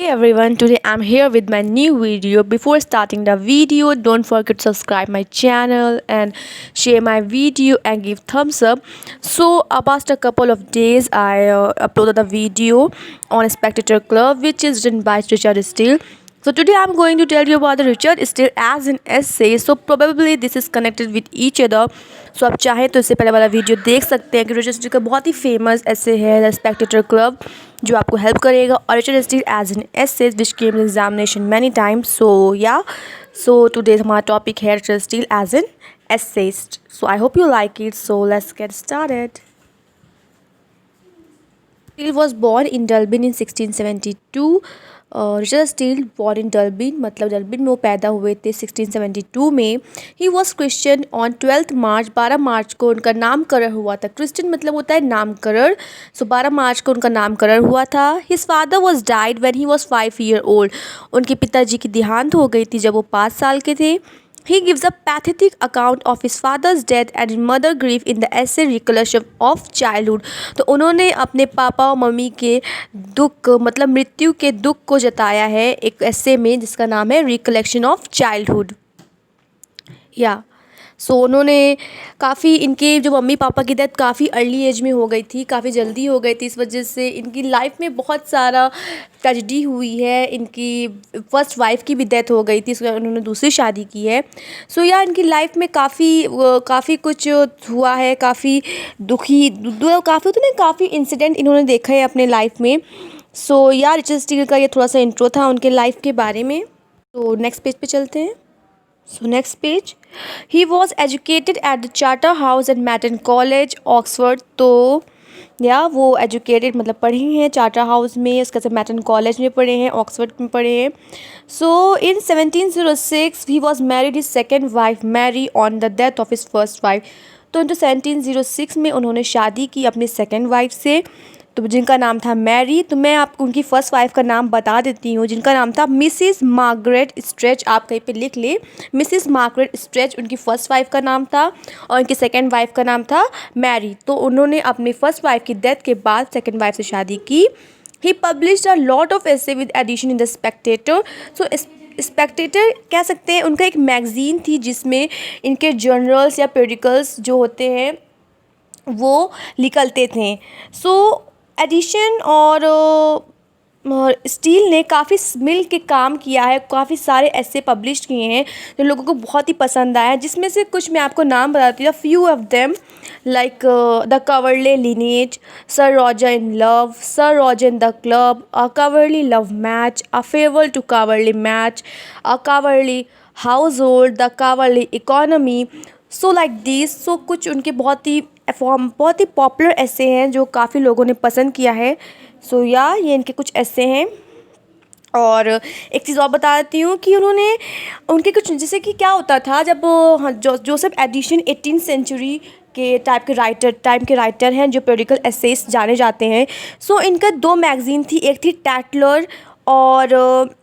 everyone, today I'm here with my new video. Before starting the video, don't forget to subscribe my channel and share my video and give thumbs up. So past a couple of days I uploaded a video on Spectator Club which is written by Richard Steele. So today I'm going to tell you about the Richard Steele as an essay. So probably this is connected with each other. So आप चाहें तो इससे पहले वाला video देख सकते हैं कि रिचर्ड स्टील का बहुत ही फेमस ऐसे है द स्पेक्टेटर क्लब जो आपको हेल्प करेगा और Richard Steele as an essay which came in examination many times. So today हमारा टॉपिक है Richard Steele as an essayist. So I hope you like it. So let's get started. Steele was born in Dublin in 1672. Richard Steele born in Dublin मतलब Dublin में वो पैदा हुए थे 1672 में. He was christened on 12 March 12 मार्च को उनका नामकरण हुआ था. क्रिश्चियन मतलब होता है नामकरण. सो 12 मार्च को उनका नामकरण हुआ था. His father was died when he was 5 year old. उनके पिताजी की देहांत हो गई थी जब वो 5 साल के थे. He gives a pathetic account of his father's death and his mother grief in the essay Recollection of Childhood. तो उन्होंने अपने पापा और मम्मी के दुख मतलब मृत्यु के दुख को जताया है एक ऐसे में जिसका नाम है रिकलेक्शन ऑफ चाइल्डहुड. सो उन्होंने काफ़ी इनके जो मम्मी पापा की डेथ काफ़ी अर्ली एज में हो गई थी, काफ़ी जल्दी हो गई थी. इस वजह से इनकी लाइफ में बहुत सारा ट्रेजेडी हुई है. इनकी फर्स्ट वाइफ की भी डेथ हो गई थी, इसके बाद उन्होंने दूसरी शादी की है. इनकी लाइफ में काफ़ी कुछ हुआ है, काफ़ी दुखी काफ़ी इंसिडेंट इन्होंने देखा है अपने लाइफ में. रिचर्ड स्टील का ये थोड़ा सा इंट्रो था उनके लाइफ के बारे में. तो नेक्स्ट पेज पे चलते हैं. Next page. He was educated at the Charterhouse and Merton college Oxford. तो वो एजुकेटेड मतलब पढ़े हैं चार्टर हाउस में, उसके बाद मैटन कॉलेज में पढ़े हैं, ऑक्सफर्ड में पढ़े हैं. In 1706 he was married his second wife Mary on the death of his first wife. तो इन 1706 में उन्होंने शादी की अपनी सेकेंड वाइफ से, तो जिनका नाम था मैरी. तो मैं आपको उनकी फ़र्स्ट वाइफ का नाम बता देती हूँ जिनका नाम था मिसिस मार्गरेट स्ट्रेच. आप कहीं पे लिख ले, मिसिस मार्गरेट स्ट्रेच उनकी फ़र्स्ट वाइफ का नाम था और उनकी सेकंड वाइफ का नाम था मैरी. तो उन्होंने अपनी फ़र्स्ट वाइफ की डेथ के बाद सेकंड वाइफ से शादी की. He published a lot of essay with edition in the Spectator. Spectator कह सकते हैं उनका एक मैगज़ीन थी जिसमें इनके जर्नल्स या पेरिकल्स जो होते हैं वो निकलते थे. एडिशन और स्टील ने काफ़ी मिल के काम किया है, काफ़ी सारे ऐसे पब्लिश किए हैं जो लोगों को बहुत ही पसंद आया है, जिसमें से कुछ मैं आपको नाम बताती हूँ. Few of them like the Coverley lineage, Sir Roger in love, Sir Roger in the club, a Coverley love match, a farewell to Coverley match, a Coverley household, the Coverley economy. कुछ उनके बहुत ही popular ऐसे हैं जो काफ़ी लोगों ने पसंद किया है. ये इनके कुछ ऐसे हैं. और एक चीज़ और बता देती हूँ कि उनके कुछ जैसे कि क्या होता था जब जोसेफ एडिशन 18th सेंचुरी के टाइम के राइटर हैं जो पोलिटिकल एसेस जाने जाते हैं. इनका 2 मैगज़ीन थी, एक थी टैटलर और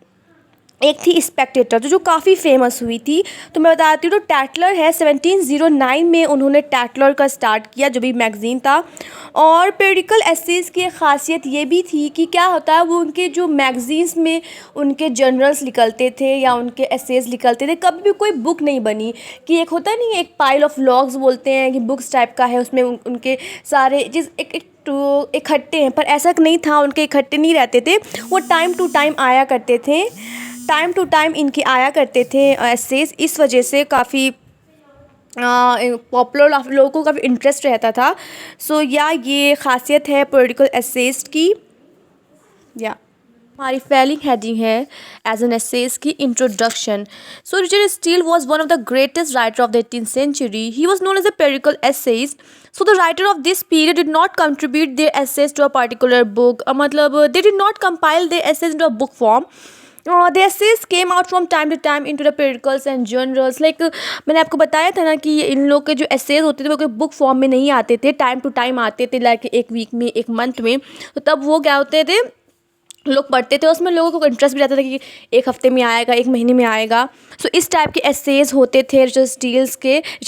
एक थी स्पेक्टेटर जो काफ़ी फेमस हुई थी. तो मैं बताती हूँ. तो टैटलर है 1709 में उन्होंने टैटलर का स्टार्ट किया जो भी मैगज़ीन था. और पोलिटिकल एसेस की एक ख़ासियत ये भी थी कि क्या होता है वो उनके जो मैगज़ीन्स में उनके जर्नल्स निकलते थे या उनके एसेस निकलते थे. कभी भी कोई बुक नहीं बनी कि एक होता नहीं, एक पाइल ऑफ लॉग्स बोलते हैं कि बुक्स टाइप का है, उसमें उनके सारे जिस एक इकट्ठे हैं. पर ऐसा नहीं था, उनके इकट्ठे नहीं रहते थे, वो टाइम टू टाइम आया करते थे. टाइम टू टाइम इनके आया करते थे एसेस. इस वजह से काफ़ी पॉपुलर लोगों को काफ़ी इंटरेस्ट रहता था. ये ख़ासियत है पॉलिटिकल एसेस की. हमारी फेलिंग हेडिंग है एज एन एसेस की introduction. Richard Steele was one of the greatest writer of the 18th century. He was known as a political essays. The writer of this period did not contribute their essays to a particular book. मतलब they did not compile their essays into a book form. The essays came out from time to time into the periodicals and journals. मैंने आपको बताया था ना कि इन लोग के जो एसेज होते थे वो कोई बुक फॉर्म में नहीं आते थे, टाइम टू टाइम आते थे, लाइक एक वीक में, एक मंथ में. तो तब वो क्या होते थे, लोग पढ़ते थे, उसमें लोगों को इंटरेस्ट भी रहता था कि एक हफ्ते में आएगा, एक महीने में आएगा। सो इस टाइप के एसेज होते थे रिचर्ड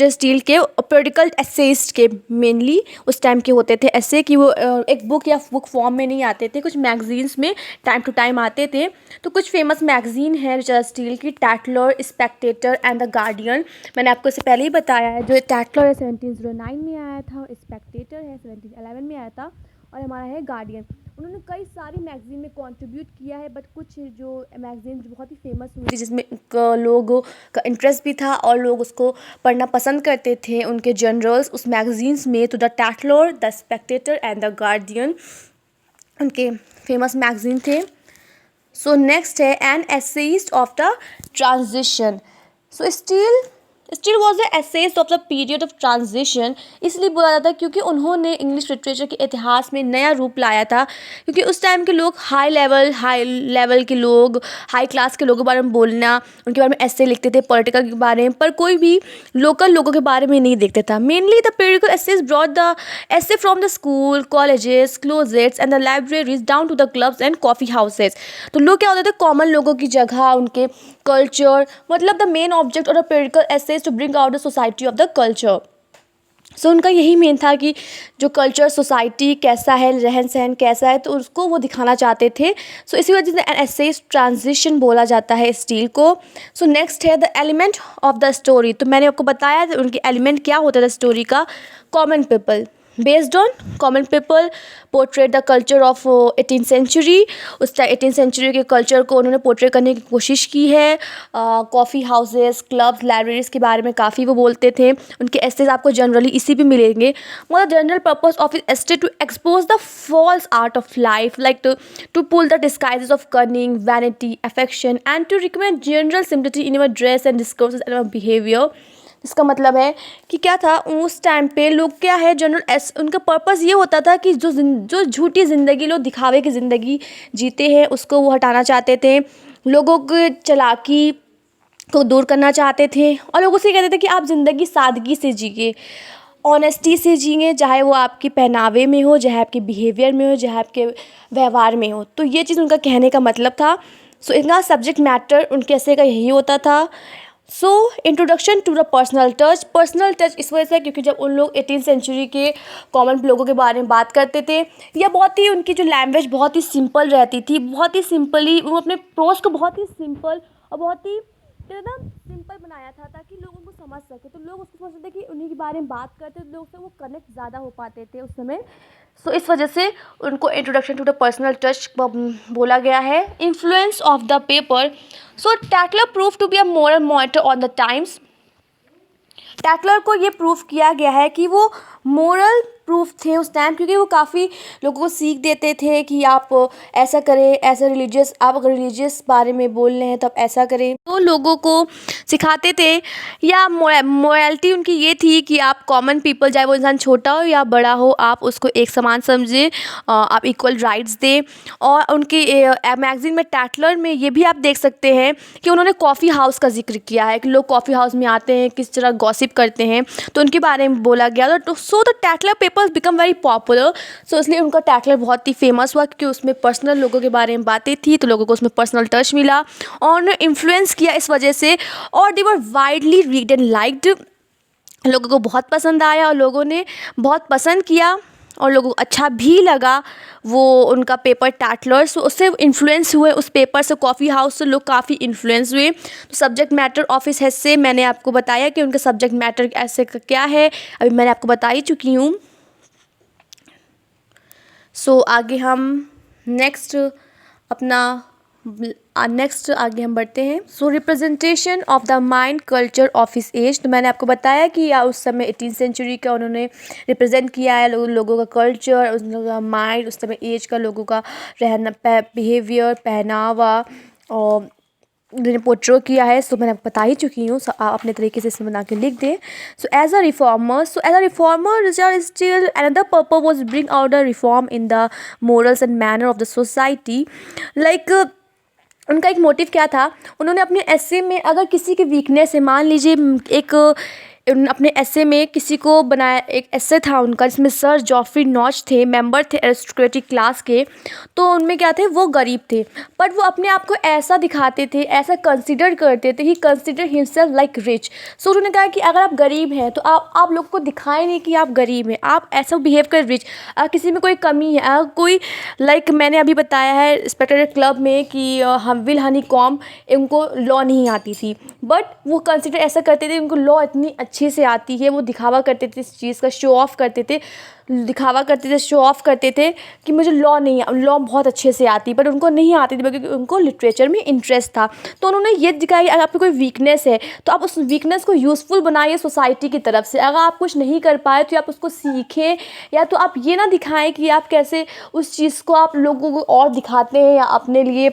स्टील के पॉलिटिकल एसेइस्ट के, मेनली उस टाइम के होते थे ऐसे कि वो एक बुक या बुक फॉर्म में नहीं आते थे, कुछ मैगजीन्स में टाइम टू टाइम आते थे। तो कुछ फेमस मैगजीन है रिचर्ड स्टील की, टैटलर, स्पेक्टेटर एंड द गार्डियन। मैंने आपको इससे पहले ही बताया है, जो टैटलर है 1709 में आया था, स्पेक्टेटर है 1711 में आया था, और हमारा है गार्डियन। उन्होंने कई सारी मैगज़ीन में कंट्रीब्यूट किया है, बट कुछ जो मैगज़ीन जो बहुत ही फेमस हुई थी, जिसमें लोगों का इंटरेस्ट भी था और लोग उसको पढ़ना पसंद करते थे, उनके जनरल्स उस मैगज़ीन्स में, तो the Tatler, the Spectator and the Guardian उनके फेमस मैगज़ीन थे। सो नेक्स्ट है an essayist of the transition. So Steele was the essayist of the period of transition, इसलिए बोला जाता है क्योंकि उन्होंने इंग्लिश लिटरेचर के इतिहास में नया रूप लाया था। क्योंकि उस टाइम के लोग हाई लेवल के लोग, हाई क्लास के लोगों के बारे में बोलना, उनके बारे में ऐसे लिखते थे पॉलिटिकल के बारे में, पर कोई भी लोकल लोगों के बारे में नहीं देखता था। Mainly the periodical essays brought the essay from the school, colleges, closets and the libraries down to the clubs and coffee houses. तो लोग क्या होते थे, कॉमन लोगों की जगह, उनके कल्चर, मतलब द मेन ऑब्जेक्ट और the periodical essays to bring out the society of the culture. So उनका यही मेन था कि जो कल्चर, सोसाइटी कैसा है, रहन सहन कैसा है, तो उसको वो दिखाना चाहते थे। सो इसी वजह से एसेज ट्रांजिशन बोला जाता है स्टील को। सो नेक्स्ट है the element of the story. तो मैंने आपको बताया उनके एलिमेंट क्या होता था स्टोरी का। Common people, based on common people portrait the culture of 18th century. उस 18th सेंचुरी के कल्चर को उन्होंने पोर्ट्रेट करने की कोशिश की है। कॉफ़ी हाउसेस, क्लब्स, लाइब्रेरीज़ के बारे में काफ़ी वो बोलते थे। उनके एस्सेज आपको जनरली इसी भी मिलेंगे। मतलब general purpose of essay to expose the false art of life, like to pull the disguises of cunning, vanity, affection and to recommend general simplicity in our dress and discourses and our behaviour. इसका मतलब है कि क्या था, उस time पे लोग क्या है, जनरल उनका पर्पस ये होता था कि जो झूठी ज़िंदगी, लोग दिखावे की ज़िंदगी जीते हैं, उसको वो हटाना चाहते थे। लोगों को चालाकी को दूर करना चाहते थे और लोगों से कहते थे कि आप ज़िंदगी सादगी से जिए, ऑनेस्टी से जिए, चाहे वो आपकी पहनावे में हो, चाहे आपके बिहेवियर में हो, चाहे आपके व्यवहार में हो। तो ये चीज़ उनका कहने का मतलब था। सो इनका सब्जेक्ट मैटर उनके ऐसे का यही होता था। So introduction to the personal touch इस वजह से क्योंकि जब उन लोग 18th सेंचुरी के कॉमन लोगों के बारे में बात करते थे, या बहुत ही उनकी जो लैंग्वेज बहुत ही सिंपल रहती थी, बहुत ही सिंपली वो अपने प्रोज को बहुत ही सिंपल और बहुत ही ना सिंपल बनाया था ताकि लोगों को समझ सके। तो लोग उसको समझते थे कि उन्हीं के बारे में बात करते तो लोग से वो कनेक्ट ज़्यादा हो पाते थे उस समय। सो इस वजह से उनको introduction to the personal touch बोला गया है। Influence of the paper. So Tatler prove to be a moral monitor on the times. Tatler को ये प्रूफ किया गया है कि वो मोरल प्रूफ थे उस टाइम, क्योंकि वो काफ़ी लोगों को सीख देते थे कि आप ऐसा करें, ऐसा रिलीजियस, आप अगर रिलीजियस बारे में बोल रहे हैं तो आप ऐसा करें। तो लोगों को सिखाते थे, या मोरालिटी उनकी ये थी कि आप कॉमन पीपल, चाहे वो इंसान छोटा हो या बड़ा हो, आप उसको एक समान समझें, आप इक्वल राइट्स दें। और उनकी मैगज़ीन में टैटलर में ये भी आप देख सकते हैं कि उन्होंने कॉफ़ी हाउस का जिक्र किया है कि लोग कॉफ़ी हाउस में आते हैं, किस तरह गॉसिप करते हैं, तो उनके बारे में बोला गया। तो so the Tatler papers become very popular. So इसलिए उनका टैटलर बहुत ही फेमस हुआ क्योंकि उसमें पर्सनल लोगों के बारे में बातें थी, तो लोगों को उसमें पर्सनल टच मिला और उन्हें इन्फ्लुएंस किया इस वजह से। और दे वर वाइडली रीड एंड लाइक्ड, लोगों को बहुत पसंद आया और लोगों ने बहुत पसंद किया और लोगों को अच्छा भी लगा वो उनका पेपर टैटलर्स। उससे इन्फ्लुएंस हुए, उस पेपर से, कॉफ़ी हाउस से लोग काफ़ी इन्फ्लुएंस हुए। तो सब्जेक्ट मैटर ऑफ हिज से मैंने आपको बताया कि उनका सब्जेक्ट मैटर ऐसे क्या है, अभी मैंने आपको बता ही चुकी हूँ। सो आगे हम नेक्स्ट आगे हम बढ़ते हैं। So representation of the mind culture of his age. तो मैंने आपको बताया कि उस समय 18th सेंचुरी का उन्होंने रिप्रेजेंट किया है, लोगों का कल्चर, उस लोगों का माइंड, उस समय एज का, लोगों का रहना, बिहेवियर, पहनावा और उन्होंने पोर्ट्रे किया है। सो मैंने बता ही चुकी हूँ। सो आप अपने तरीके से इसमें बना के लिख दें। So as a reformer Richard Steele another purpose was bring out the reform in the morals and manner of the society. Like उनका एक मोटिव क्या था, उन्होंने अपने एस्से में अगर किसी की वीकनेस है, मान लीजिए अपने ऐसे में किसी को बनाया, एक ऐसे था उनका जिसमें सर जॉफरी नॉच थे, मेंबर थे एरिस्टोक्रेटिक क्लास के। तो उनमें क्या थे, वो गरीब थे, बट वो अपने आप को ऐसा दिखाते थे, ऐसा कंसिडर करते थे, ही कंसिडर हिमसेल्फ लाइक रिच। सो उन्होंने कहा कि अगर आप गरीब हैं तो आप लोग को दिखाए नहीं कि आप गरीब हैं, आप ऐसा बिहेव कर रिच। किसी में कोई कमी है, अगर कोई मैंने अभी बताया है इंस्पेक्टर क्लब में कि हम विल हनी कॉम, उनको लॉ नहीं आती थी, बट वो कंसिडर ऐसा करते थे उनको लॉ इतनी अच्छे से आती है। वो दिखावा करते थे, इस चीज़ का शो ऑफ करते थे, दिखावा करते थे, शो ऑफ करते थे कि मुझे लॉ बहुत अच्छे से आती, बट उनको नहीं आती थी क्योंकि उनको लिटरेचर में इंटरेस्ट था। तो उन्होंने ये दिखाया कि अगर आपकी कोई वीकनेस है तो आप उस वीकनेस को यूज़फुल बनाइए सोसाइटी की तरफ से। अगर आप कुछ नहीं कर पाए तो आप उसको सीखें, या तो आप ये ना दिखाएं कि आप कैसे उस चीज़ को आप लोगों को और दिखाते हैं या अपने लिए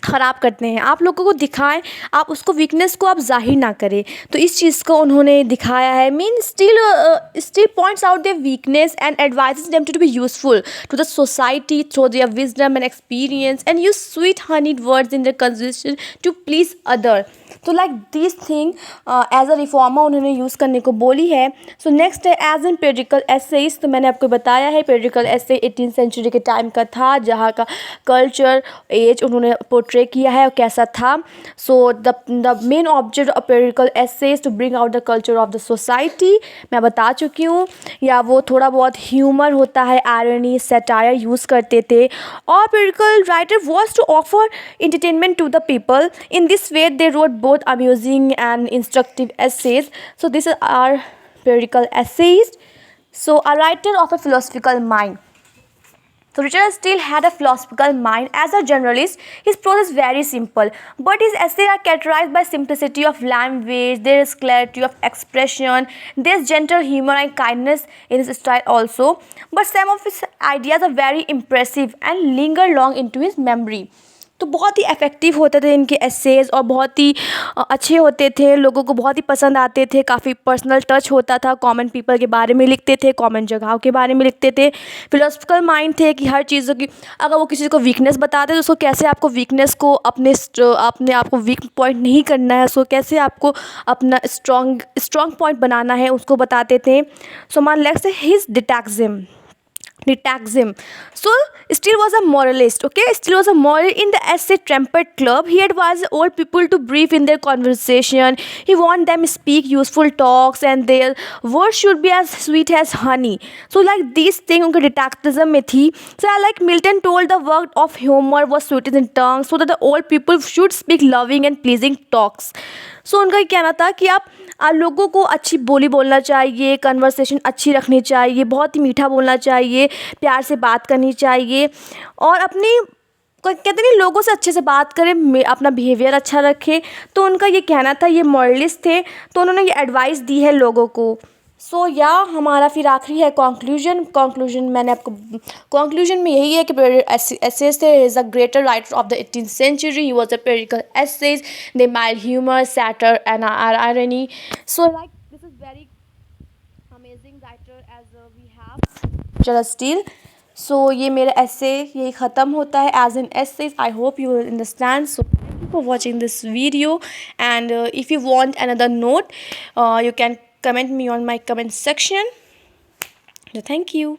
ख़राब करते हैं। आप लोगों को दिखाएं, आप उसको वीकनेस को आप ज़ाहिर ना करें। तो इस चीज़ को उन्होंने दिखाया है। Mean Steele points out their weakness and advises them to be useful to the society through their wisdom and experience and use sweet honeyed words in their conversation to please other. So like this thing as a reformer उन्होंने use करने को बोली है। So next है as an periodical essays. तो मैंने आपको बताया है पेरिडिकल एसे 18th सेंचुरी के टाइम का था, जहाँ का कल्चर एज उन्होंने पोर्ट्रे किया है और कैसा था। So the main object of periodical essays to bring out the culture of the society, मैं बता चुकी हूँ। या वो थोड़ा बहुत ह्यूमर होता है, आयरनी, सैटायर यूज़ करते थे। और periodical writer was to offer entertainment to the people. In this way they wrote both amusing and instructive essays. So this is our periodical essays. So a writer of a philosophical mind. So Richard Steele had a philosophical mind. As a generalist, his prose is very simple, but his essays are characterized by simplicity of language, there is clarity of expression, there is gentle humor and kindness in his style also. But some of his ideas are very impressive and linger long into his memory. तो बहुत ही effective होते थे इनके essays और बहुत ही अच्छे होते थे, लोगों को बहुत ही पसंद आते थे। काफ़ी पर्सनल टच होता था, कॉमन पीपल के बारे में लिखते थे, कॉमन जगहों के बारे में लिखते थे। फिलोसफिकल माइंड थे कि हर चीज़ों की, अगर वो किसी को वीकनेस बताते तो उसको कैसे आपको वीकनेस को अपने आप को वीक पॉइंट नहीं करना है, उसको कैसे आपको अपना स्ट्रॉन्ग पॉइंट बनाना है, उसको बताते थे। सो मान let's say his detachism. So Steele was a moralist. Okay, Steele was a moral. In the essay Trumpet Club, he advised old people to brief in their conversation. He warned them speak useful talks and their words should be as sweet as honey. So like these things उनके detachism में थी. So like Milton told the word of humor was sweetest in tongue, so that the old people should speak loving and pleasing talks. सो उनका ये कहना था कि आप लोगों को अच्छी बोली बोलना चाहिए, कन्वर्सेशन अच्छी रखनी चाहिए, बहुत ही मीठा बोलना चाहिए, प्यार से बात करनी चाहिए और अपनी कहते नहीं लोगों से अच्छे से बात करें, अपना बिहेवियर अच्छा रखें। तो उनका ये कहना था, ये मॉरलिस्ट थे, तो उन्होंने ये एडवाइस दी है लोगों को। सो या हमारा फिर आखिरी है कंक्लूजन। मैंने आपको कंक्लूजन में यही है कि एसेज थे, is a greater writer of the 18th century. He was a periodical essays, they mild humour, satire and irony. So like this is very amazing writer as we have Richard Steele. So ये मेरा essay यही ख़त्म होता है as an essays. I hope you will understand. So thank you for watching this video and if you want another note you can comment me on my comment section. Thank you.